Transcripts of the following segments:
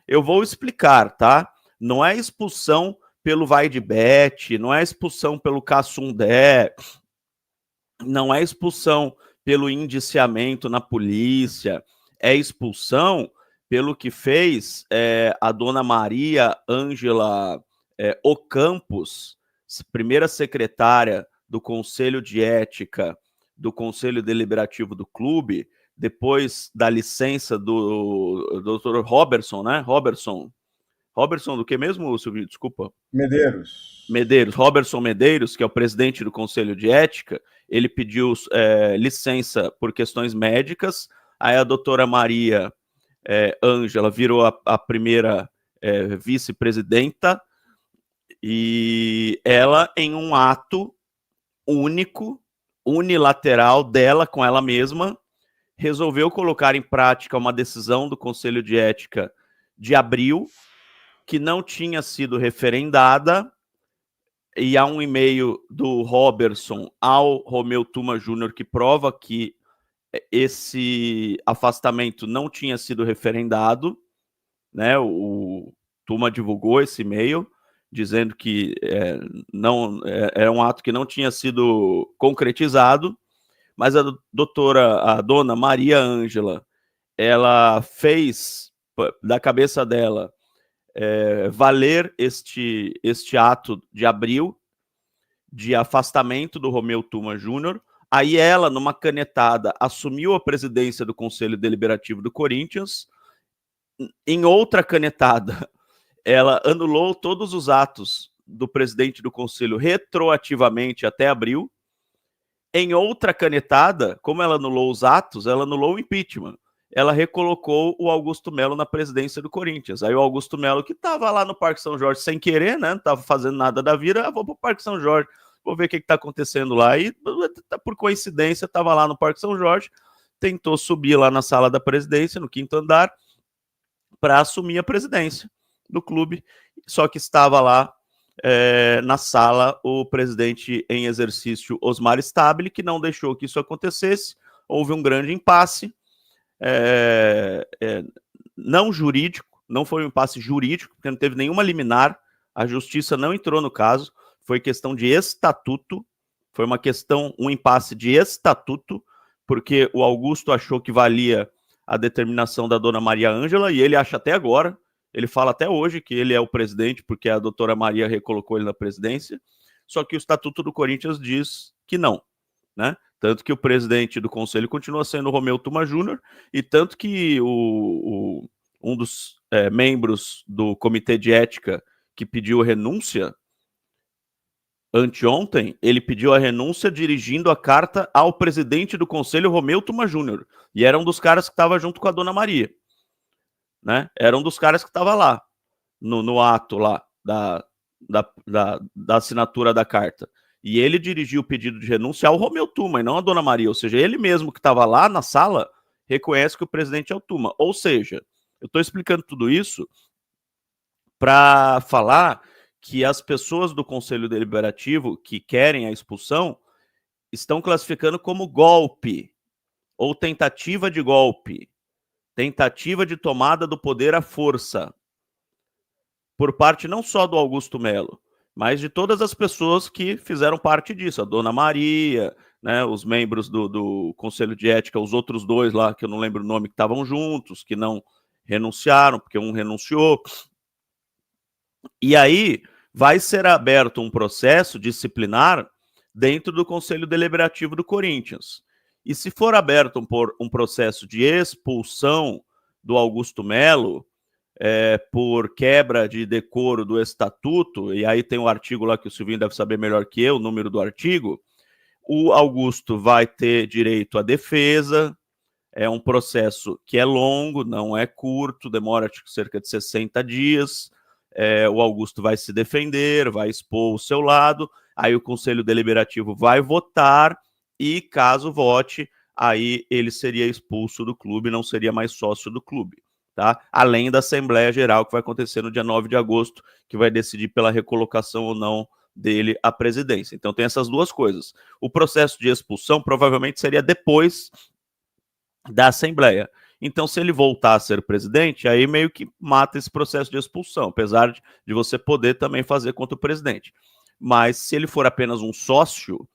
Eu vou explicar, tá? Não é expulsão pelo vai de bet, não é expulsão pelo caçundé, não é expulsão pelo indiciamento na polícia, é expulsão pelo que fez a dona Maria Ângela Ocampos, primeira secretária do Conselho de Ética do Conselho Deliberativo do Clube, depois da licença do Dr. Robertson, né? Robertson do que mesmo, Silvio? Desculpa. Medeiros. Robertson Medeiros, que é o presidente do Conselho de Ética, ele pediu licença por questões médicas, aí a doutora Maria Ângela virou a primeira vice-presidenta, e ela, em um ato único, unilateral dela com ela mesma, resolveu colocar em prática uma decisão do Conselho de Ética de abril, que não tinha sido referendada, e há um e-mail do Robertson ao Romeu Tuma Júnior que prova que esse afastamento não tinha sido referendado, né? O Tuma divulgou esse e-mail dizendo que era um ato que não tinha sido concretizado, mas a dona Maria Ângela, ela fez da cabeça dela valer este ato de abril de afastamento do Romeu Tuma Júnior. Aí ela, numa canetada, assumiu a presidência do Conselho Deliberativo do Corinthians. Em outra canetada, ela anulou todos os atos do presidente do Conselho retroativamente até abril. Em outra canetada, como ela anulou os atos, ela anulou o impeachment. Ela recolocou o Augusto Melo na presidência do Corinthians. Aí o Augusto Melo, que estava lá no Parque São Jorge sem querer, né? Não estava fazendo nada da vida, vou para o Parque São Jorge, vou ver o que está acontecendo lá. E, por coincidência, estava lá no Parque São Jorge, tentou subir lá na sala da presidência, no 5º andar, para assumir a presidência do clube, só que estava lá na sala o presidente em exercício Osmar Stabile, que não deixou que isso acontecesse. Houve um grande impasse, não jurídico, não foi um impasse jurídico, porque não teve nenhuma liminar, a justiça não entrou no caso, foi questão de estatuto, foi um impasse de estatuto, porque o Augusto achou que valia a determinação da dona Maria Ângela, e ele acha até agora, ele fala até hoje que ele é o presidente, porque a doutora Maria recolocou ele na presidência, só que o Estatuto do Corinthians diz que não, né? Tanto que o presidente do conselho continua sendo o Romeu Tuma Júnior, e tanto que um dos membros do comitê de ética que pediu renúncia, anteontem, ele pediu a renúncia dirigindo a carta ao presidente do conselho, Romeu Tuma Júnior, e era um dos caras que estava junto com a dona Maria, né? Era um dos caras que estava lá, no ato lá da assinatura da carta. E ele dirigiu o pedido de renúncia ao Romeu Tuma, e não à dona Maria. Ou seja, ele mesmo que estava lá na sala reconhece que o presidente é o Tuma. Ou seja, eu estou explicando tudo isso para falar que as pessoas do Conselho Deliberativo que querem a expulsão estão classificando como golpe ou tentativa de golpe, tentativa de tomada do poder à força, por parte não só do Augusto Melo, mas de todas as pessoas que fizeram parte disso, a dona Maria, né, os membros do Conselho de Ética, os outros dois lá, que eu não lembro o nome, que estavam juntos, que não renunciaram, porque um renunciou. E aí vai ser aberto um processo disciplinar dentro do Conselho Deliberativo do Corinthians. E se for aberto um processo de expulsão do Augusto Melo, por quebra de decoro do estatuto, e aí tem um artigo lá que o Silvinho deve saber melhor que eu, o número do artigo, o Augusto vai ter direito à defesa, é um processo que é longo, não é curto, demora cerca de 60 dias, o Augusto vai se defender, vai expor o seu lado, aí o Conselho Deliberativo vai votar, e caso vote, aí ele seria expulso do clube, não seria mais sócio do clube. Tá? Além da Assembleia Geral, que vai acontecer no dia 9 de agosto, que vai decidir pela recolocação ou não dele à presidência. Então tem essas duas coisas. O processo de expulsão provavelmente seria depois da Assembleia. Então, se ele voltar a ser presidente, aí meio que mata esse processo de expulsão, apesar de você poder também fazer contra o presidente. Mas se ele for apenas um sócio,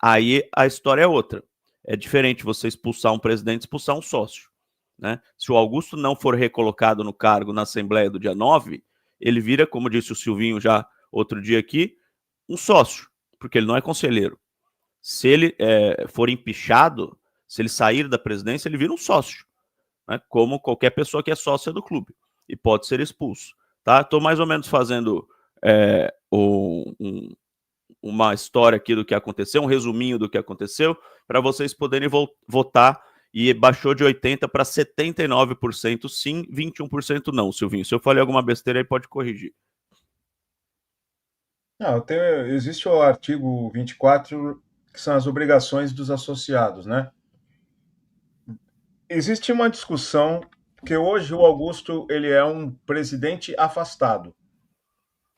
aí a história é outra. É diferente você expulsar um presidente e expulsar um sócio. Né? Se o Augusto não for recolocado no cargo na Assembleia do dia 9, ele vira, como disse o Silvinho já outro dia aqui, um sócio, porque ele não é conselheiro. Se ele for empichado, se ele sair da presidência, ele vira um sócio, né? Como qualquer pessoa que é sócia do clube, e pode ser expulso. Tá? Estou mais ou menos fazendo uma história aqui do que aconteceu, um resuminho do que aconteceu, para vocês poderem votar, e baixou de 80% para 79% sim, 21% não, Silvinho. Se eu falei alguma besteira aí, pode corrigir. Não, existe o artigo 24, que são as obrigações dos associados, né? Existe uma discussão que hoje o Augusto ele é um presidente afastado.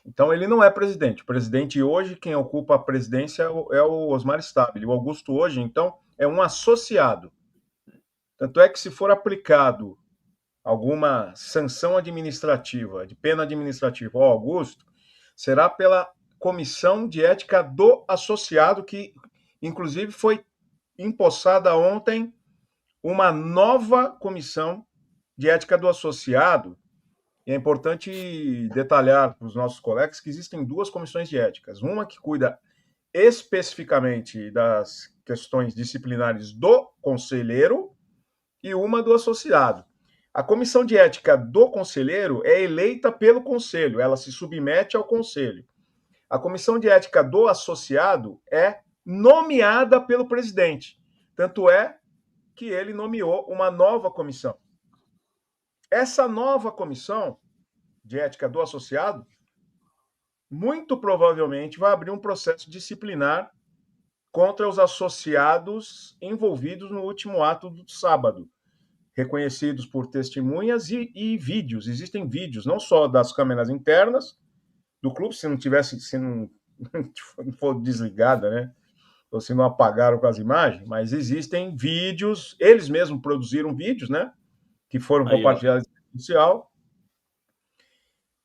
Então ele não é presidente. O presidente hoje, quem ocupa a presidência é o Osmar Stabile. O Augusto hoje, então, é um associado. Tanto é que se for aplicado alguma sanção administrativa, de pena administrativa ao Augusto, será pela comissão de ética do associado, que inclusive foi empossada ontem uma nova comissão de ética do associado. E é importante detalhar para os nossos colegas que existem duas comissões de éticas. Uma que cuida especificamente das questões disciplinares do conselheiro e uma do associado. A comissão de ética do conselheiro é eleita pelo conselho, ela se submete ao conselho. A comissão de ética do associado é nomeada pelo presidente. Tanto é que ele nomeou uma nova comissão. Essa nova comissão de ética do associado, muito provavelmente vai abrir um processo disciplinar contra os associados envolvidos no último ato do sábado, reconhecidos por testemunhas e vídeos. Existem vídeos, não só das câmeras internas do clube, se não for desligada, né? Ou se não apagaram com as imagens, mas existem vídeos, eles mesmos produziram vídeos, né? Que foram Aí, ó. compartilhados na rede social.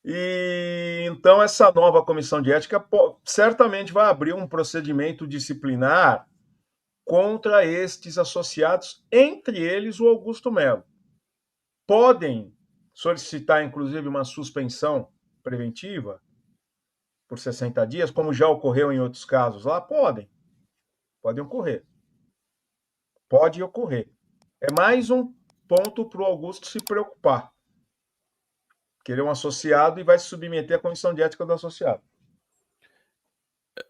E então essa nova comissão de ética certamente vai abrir um procedimento disciplinar contra estes associados, entre eles o Augusto Melo. Podem solicitar, inclusive, uma suspensão preventiva por 60 dias, como já ocorreu em outros casos lá? Podem ocorrer. Pode ocorrer. É mais um ponto para o Augusto se preocupar, que ele é um associado e vai se submeter à comissão de ética do associado.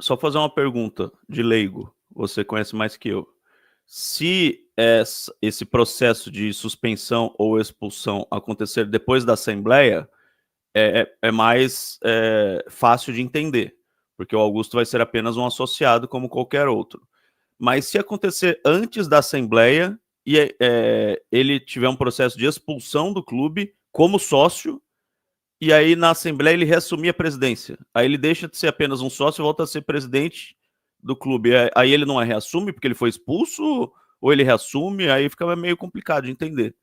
Só fazer uma pergunta de leigo, você conhece mais que eu. Se esse processo de suspensão ou expulsão acontecer depois da Assembleia, é mais fácil de entender, porque o Augusto vai ser apenas um associado como qualquer outro. Mas se acontecer antes da Assembleia e ele tiver um processo de expulsão do clube como sócio, e aí na Assembleia ele reassumir a presidência, aí ele deixa de ser apenas um sócio e volta a ser presidente do clube. Aí ele não reassume porque ele foi expulso, ou ele reassume, aí fica meio complicado de entender.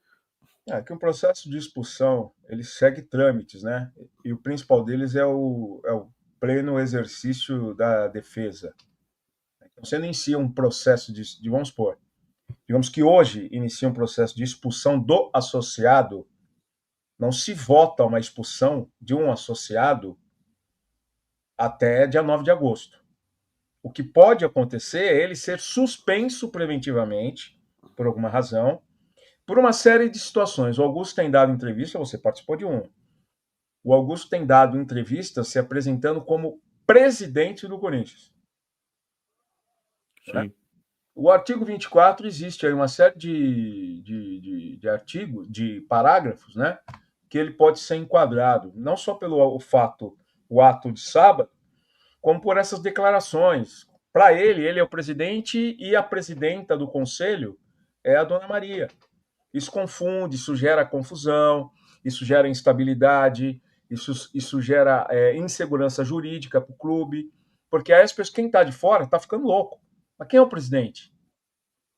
É que um processo de expulsão, ele segue trâmites, né? E o principal deles é o pleno exercício da defesa. Então, você não inicia um processo vamos supor, digamos que hoje inicia um processo de expulsão do associado, não se vota uma expulsão de um associado até dia 9 de agosto. O que pode acontecer é ele ser suspenso preventivamente, por alguma razão, por uma série de situações. O Augusto tem dado entrevista, você participou de um. O Augusto tem dado entrevista se apresentando como presidente do Corinthians. Né? Sim. O artigo 24 existe aí uma série de artigos, de parágrafos, né? Que ele pode ser enquadrado, não só pelo o ato de sábado, como por essas declarações. Para ele é o presidente e a presidenta do conselho é a dona Maria. Isso confunde, isso gera confusão, isso gera instabilidade, isso gera insegurança jurídica para o clube, porque aí as pessoas, quem está de fora está ficando louco. Mas quem é o presidente?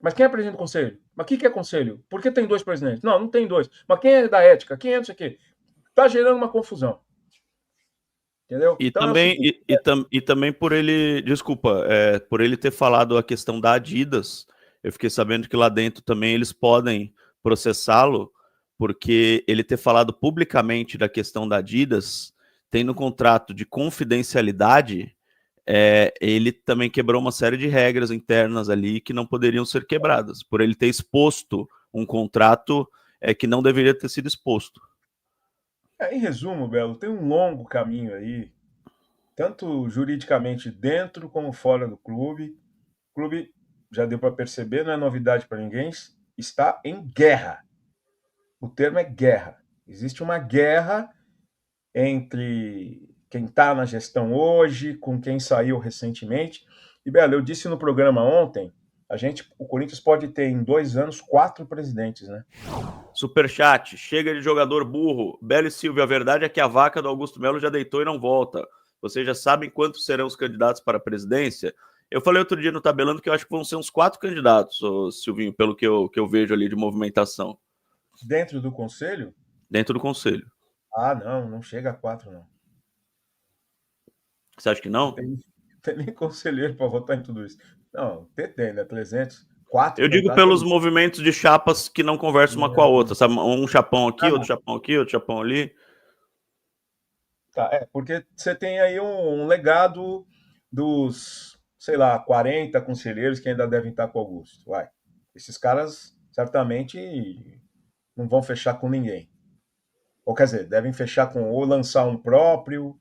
Mas quem é o presidente do conselho? Mas o que é conselho? Por que tem 2 presidentes? Não, não tem 2. Mas quem é da ética? Quem é isso aqui? Tá gerando uma confusão. Entendeu? E Então é o também, seguinte. e também por ele, desculpa, por ele ter falado a questão da Adidas, eu fiquei sabendo que lá dentro também eles podem processá-lo, porque ele ter falado publicamente da questão da Adidas, tem no contrato de confidencialidade, ele também quebrou uma série de regras internas ali que não poderiam ser quebradas, por ele ter exposto um contrato que não deveria ter sido exposto. Em resumo, Belo, tem um longo caminho aí, tanto juridicamente dentro como fora do clube. O clube, já deu para perceber, não é novidade para ninguém, está em guerra. O termo é guerra. Existe uma guerra entre quem está na gestão hoje, com quem saiu recentemente. E, Belo, eu disse no programa ontem, o Corinthians pode ter em 2 anos 4 presidentes, né? Superchat, chega de jogador burro. Belo e Silvio, a verdade é que a vaca do Augusto Melo já deitou e não volta. Vocês já sabem quantos serão os candidatos para a presidência? Eu falei outro dia no Tabelando que eu acho que vão ser uns 4 candidatos, Silvinho, pelo que eu vejo ali de movimentação. Dentro do conselho? Dentro do conselho. Ah, não, não chega a 4, não. Você acha que Não não? tem, não tem nem conselheiro para votar em tudo isso. Não, tem, né? 300, 4 Eu digo candidatos. pelos movimentos de chapas que não conversam uma com a outra, sabe? Um chapão aqui, outro Não. chapão aqui, outro chapão ali. Tá, porque você tem aí um legado dos, sei lá, 40 conselheiros que ainda devem estar com o Augusto. Vai. Esses caras certamente não vão fechar com ninguém. Ou quer dizer, devem fechar com ou lançar um próprio,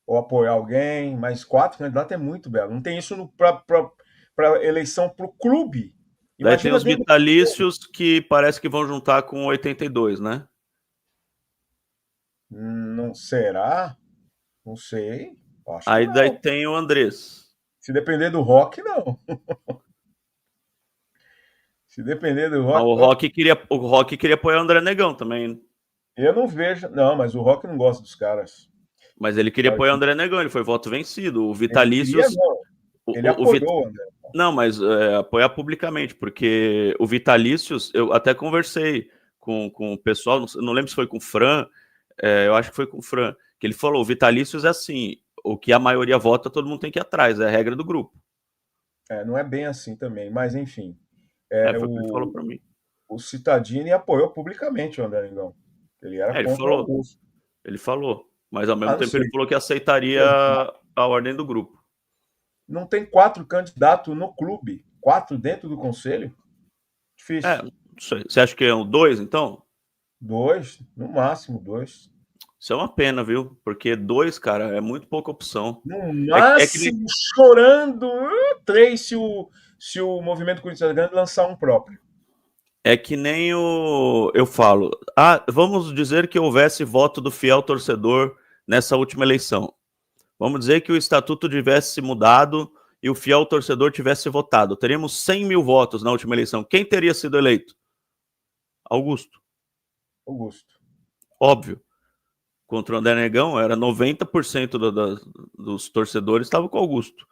ou apoiar alguém, mas 4 candidatos é muito, Belo. Não tem isso para eleição para o clube. Daí tem Imagina os dentro do clube. vitalícios que parece que vão juntar com 82, né? Não será? Não sei. Acho que Aí daí não. tem o Andrés. Se depender do rock, não. Se depender do Mas rock. o Rock queria apoiar o André Negão também. Eu não vejo. Não, mas o rock não gosta dos caras. Mas ele queria apoiar o André Negão, ele foi voto vencido. O Ele queria, Vitalícios. não. Ele apoiou, André. Não, mas apoiar publicamente, porque o Vitalícios, eu até conversei com o pessoal, não lembro se foi com o Fran, eu acho que foi com o Fran, que ele falou: o Vitalícios é assim, o que a maioria vota, todo mundo tem que ir atrás, é a regra do grupo. Não é bem assim também, mas enfim. Foi o que ele falou O, para mim. o Cittadini apoiou publicamente o André Negão. Ele era Ele contra o falou, Augusto. mas ao mesmo Não tempo ele sei. falou que aceitaria a ordem do grupo. Não tem 4 candidatos no clube. 4 dentro do conselho? Difícil. Não sei. Você acha que é um 2, então? 2, no máximo 2. Isso é uma pena, viu? Porque 2, cara, é muito pouca opção. No É que nem, máximo, chorando, 3 se o movimento Corinthians Grande lançar um próprio. eu falo. Vamos dizer que houvesse voto do fiel torcedor nessa última eleição. Vamos dizer que o estatuto tivesse mudado e o fiel torcedor tivesse votado. Teríamos 100 mil votos na última eleição. Quem teria sido eleito? Augusto. Augusto. Óbvio. Contra o André Negão, era 90% dos torcedores estavam com Augusto.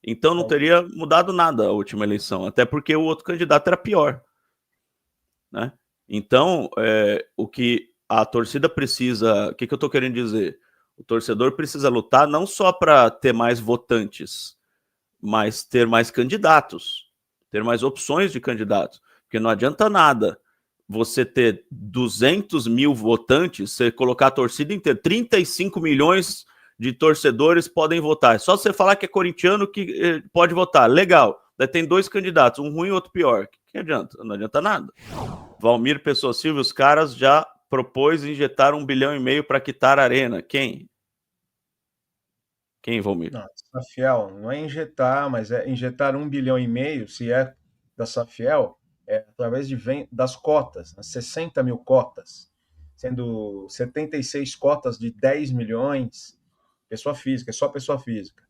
Então não teria mudado nada a última eleição, até porque o outro candidato era pior. Né? Então, o que a torcida precisa... O que eu estou querendo dizer? O torcedor precisa lutar não só para ter mais votantes, mas ter mais candidatos, ter mais opções de candidatos. Porque não adianta nada você ter 200 mil votantes, você colocar a torcida inteira, 35 milhões de torcedores podem votar. É só você falar que é corintiano que pode votar. Legal. Daí tem 2 candidatos, um ruim e outro pior. O que adianta? Não adianta nada. Valmir Pessoa Silva, os caras já propôs injetar 1,5 bilhão para quitar a arena. Quem? Quem, Valmir? Não, Safiel não é injetar, mas é injetar 1,5 bilhão, se é da Safiel, através das cotas, né? 60 mil cotas, sendo 76 cotas de 10 milhões, pessoa física, é só pessoa física,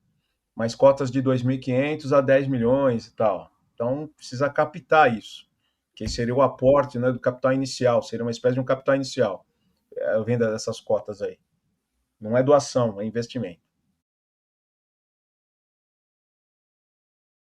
mas cotas de 2.500 a 10 milhões e tal. Então, precisa captar isso, que seria o aporte, né, do capital inicial, seria uma espécie de um capital inicial, a venda dessas cotas aí. Não é doação, é investimento.